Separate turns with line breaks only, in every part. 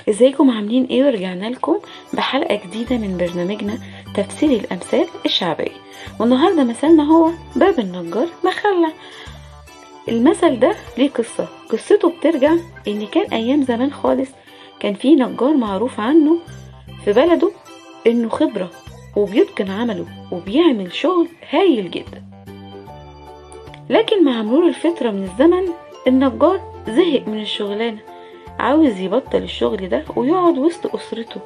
ازيكم عاملين ايه؟ ورجعنا لكم بحلقة جديدة من برنامجنا تفسير الامثال الشعبية. والنهاردة مثلنا هو باب النجار مخلع. المثل ده ليه قصته بترجع ان كان ايام زمان خالص كان في نجار معروف عنه في بلده انه خبرة وبيتقن عمله وبيعمل شغل هايل جدا. لكن مع مرور الفترة من الزمن النجار زهق من الشغلانة، عاوز يبطل الشغل ده ويقعد وسط أسرته.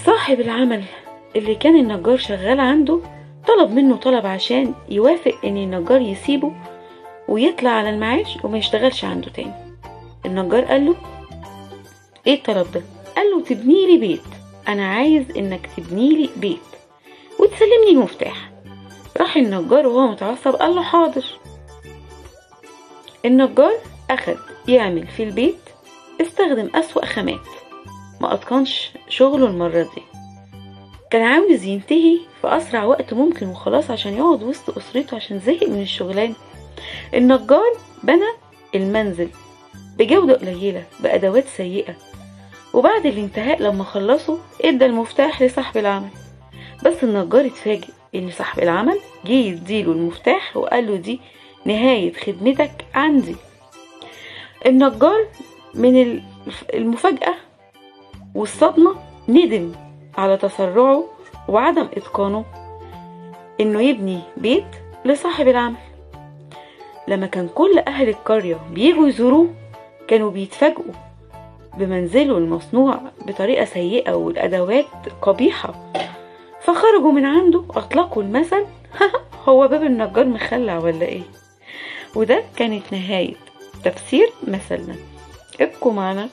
صاحب العمل اللي كان النجار شغال عنده طلب منه طلب عشان يوافق ان النجار يسيبه ويطلع على المعاش وما يشتغلش عنده تاني. النجار قال له ايه الطلب ده؟ قال له تبني لي بيت، انا عايز انك تبني لي بيت وتسلمني المفتاح. راح النجار وهو متعصب قال له حاضر. النجار اخد يعمل في البيت، استخدم اسوأ خامات، ما اتقنش شغله المرة دي، كان عاوز ينتهي في اسرع وقت ممكن وخلاص عشان يقعد وسط اسرته عشان زهق من الشغلانة. النجار بنى المنزل بجودة قليلة بأدوات سيئة، وبعد الانتهاء لما خلصوا ادى المفتاح لصاحب العمل. بس النجار اتفاجئ ان صاحب العمل جه يديله المفتاح وقال له دي نهاية خدمتك عندي. النجار من المفاجأة والصدمة ندم على تسرعه وعدم اتقانه انه يبني بيت لصاحب العمل. لما كان كل اهل القرية بيجوا يزوروه كانوا بيتفاجئوا بمنزله المصنوع بطريقة سيئة والادوات قبيحة، فخرجوا من عنده اطلقوا المثل هو باب النجار مخلع ولا ايه؟ وده كانت نهاية تفسير مثلنا. ابقوا معنا.